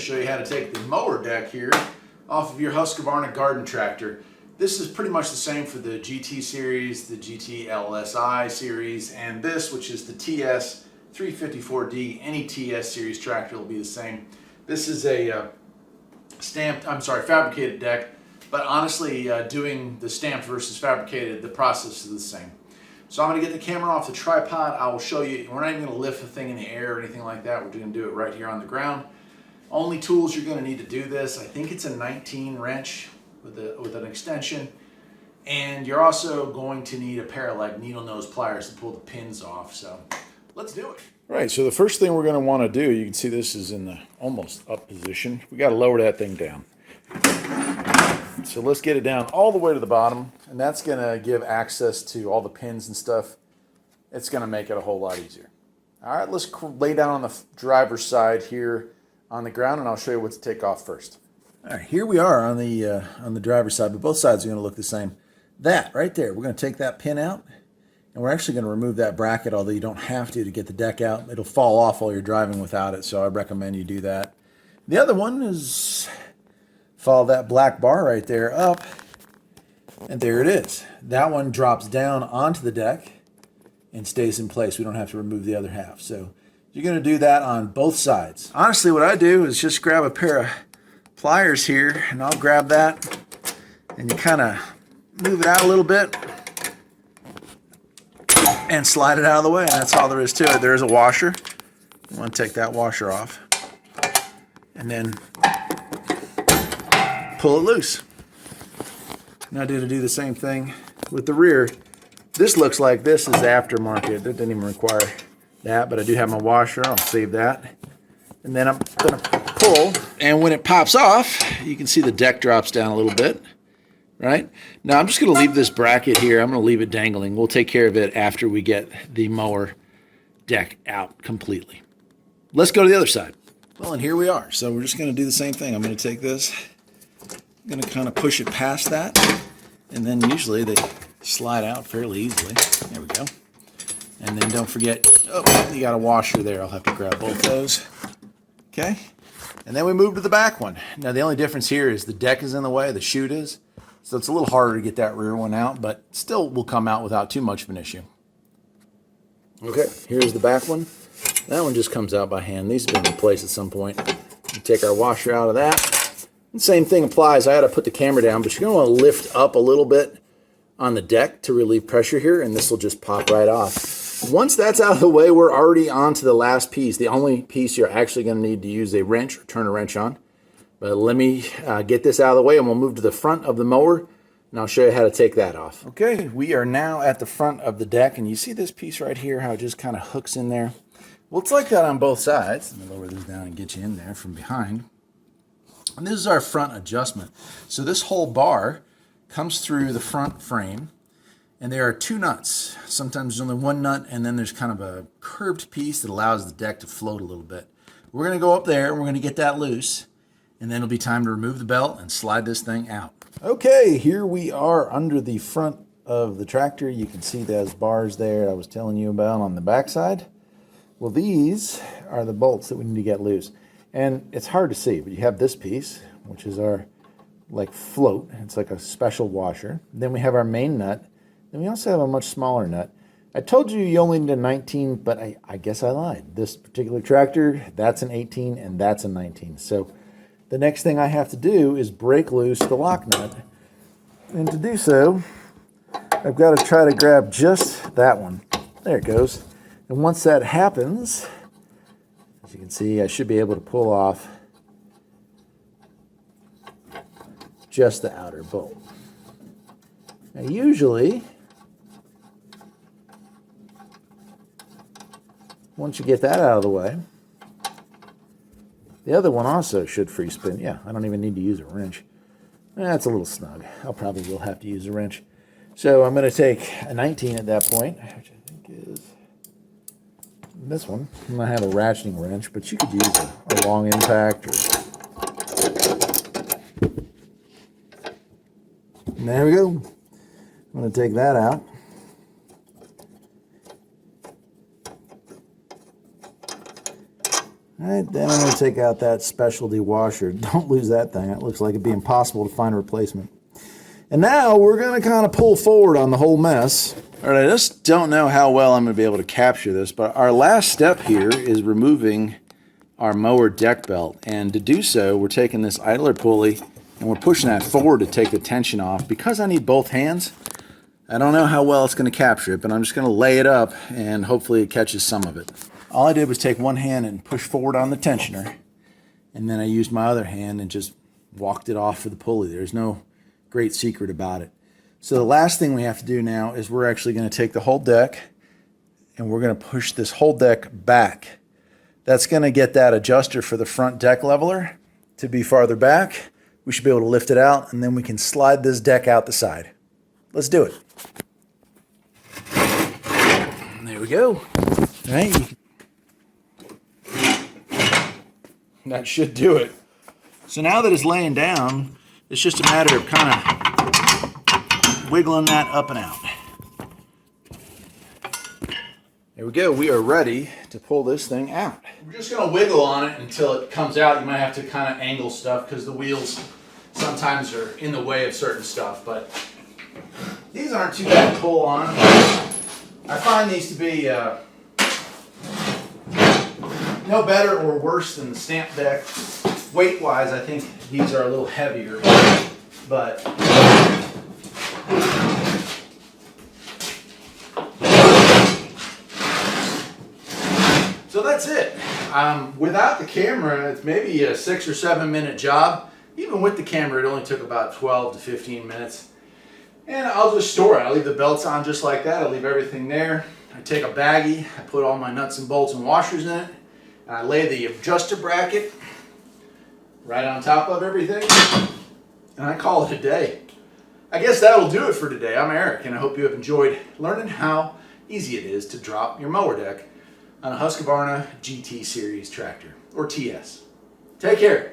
show you how to take the mower deck here off of your Husqvarna garden tractor. This is pretty much the same for the GT series, the GT LSI series, and this, which is the TS 354D. Any TS series tractor will be the same. This is a fabricated deck, but honestly, doing the stamped versus fabricated, the process is the same. So I'm going to get the camera off the tripod. I will show you. We're not even going to lift the thing in the air or anything like that. We're going to do it right here on the ground. Only tools you're going to need to do this, I think it's a 19 wrench with an extension. And you're also going to need a pair of like needle nose pliers to pull the pins off. So let's do it. Right, so the first thing we're going to want to do, you can see this is in the almost up position. We got to lower that thing down. So let's get it down all the way to the bottom, and that's going to give access to all the pins and stuff. It's going to make it a whole lot easier. All right, let's lay down on the driver's side here on the ground, and I'll show you what to take off first. All right, here we are on the driver's side, but both sides are going to look the same. That right there, we're going to take that pin out, and we're actually going to remove that bracket, although you don't have to get the deck out. It'll fall off while you're driving without it, so I recommend you do that. The other one is follow that black bar right there up, and there it is. That one drops down onto the deck and stays in place. We don't have to remove the other half. So you're going to do that on both sides. Honestly, what I do is just grab a pair of pliers here, and I'll grab that, and you kind of move it out a little bit and slide it out of the way, and that's all there is to it. There is a washer. You want to take that washer off, and then pull it loose. Now to do the same thing with the rear. This looks like this is aftermarket. It didn't even require that, but I do have my washer. I'll save that. And then I'm going to pull, and when it pops off, you can see the deck drops down a little bit, right? Now I'm just going to leave this bracket here. I'm going to leave it dangling. We'll take care of it after we get the mower deck out completely. Let's go to the other side. Well, and here we are. So we're just going to do the same thing. I'm going to take this, I'm going to kind of push it past that, and then usually they slide out fairly easily. There we go. And then don't forget, oh, you got a washer there. I'll have to grab both those. Okay. And then we move to the back one. Now the only difference here is the deck is in the way, the chute is. So it's a little harder to get that rear one out, but still will come out without too much of an issue. Okay, here's the back one. That one just comes out by hand. These have been replaced at some point. We take our washer out of that. The same thing applies. I had to put the camera down, but you're going to want to lift up a little bit on the deck to relieve pressure here, and this will just pop right off. Once that's out of the way, we're already on to the last piece. The only piece you're actually going to need to use a wrench or turn a wrench on. But let me get this out of the way, and we'll move to the front of the mower, and I'll show you how to take that off. Okay, we are now at the front of the deck, and you see this piece right here, how it just kind of hooks in there. Well, it's like that on both sides. Let me lower this down and get you in there from behind. And this is our front adjustment. So this whole bar comes through the front frame, and there are two nuts. Sometimes there's only one nut, and then there's kind of a curved piece that allows the deck to float a little bit. We're going to go up there, and we're going to get that loose, and then it'll be time to remove the belt and slide this thing out. Okay, here we are under the front of the tractor. You can see those bars there I was telling you about on the backside. Well, these are the bolts that we need to get loose. And it's hard to see, but you have this piece, which is our like float. It's like a special washer. Then we have our main nut. Then we also have a much smaller nut. I told you you only need a 19, but I guess I lied. This particular tractor, that's an 18 and that's a 19. So the next thing I have to do is break loose the lock nut. And to do so, I've got to try to grab just that one. There it goes. And once that happens, as you can see, I should be able to pull off just the outer bolt. Now usually, once you get that out of the way, the other one also should free spin. Yeah, I don't even need to use a wrench. That's a little snug. I'll probably will have to use a wrench. So I'm going to take a 19 at that point, which I think is this one. I'm going to have a ratcheting wrench, but you could use a long impact. And there we go. I'm going to take that out. All right, then I'm going to take out that specialty washer. Don't lose that thing. It looks like it'd be impossible to find a replacement. And now we're going to kind of pull forward on the whole mess. All right, I just don't know how well I'm going to be able to capture this, but our last step here is removing our mower deck belt. And to do so, we're taking this idler pulley and we're pushing that forward to take the tension off. Because I need both hands, I don't know how well it's going to capture it, but I'm just going to lay it up and hopefully it catches some of it. All I did was take one hand and push forward on the tensioner, and then I used my other hand and just walked it off for the pulley. There's no great secret about it. So the last thing we have to do now is we're actually going to take the whole deck and we're going to push this whole deck back. That's going to get that adjuster for the front deck leveler to be farther back. We should be able to lift it out, and then we can slide this deck out the side. Let's do it. There we go. All right. That should do it. So now that it's laying down, it's just a matter of kind of wiggling that up and out. There we go. We are ready to pull this thing out. We're just going to wiggle on it until it comes out. You might have to kind of angle stuff because the wheels sometimes are in the way of certain stuff, but these aren't too bad to pull on. I find these to be no better or worse than the stamp deck. Weight-wise, I think these are a little heavier, but so that's it. Without the camera, it's maybe a 6 or 7 minute job. Even with the camera, it only took about 12 to 15 minutes. And I'll just store it. I leave the belts on just like that. I leave everything there. I take a baggie, I put all my nuts and bolts and washers in it, and I lay the adjuster bracket right on top of everything, and I call it a day. I guess that'll do it for today. I'm Eric, and I hope you have enjoyed learning how easy it is to drop your mower deck on a Husqvarna GT Series tractor, or TS. Take care.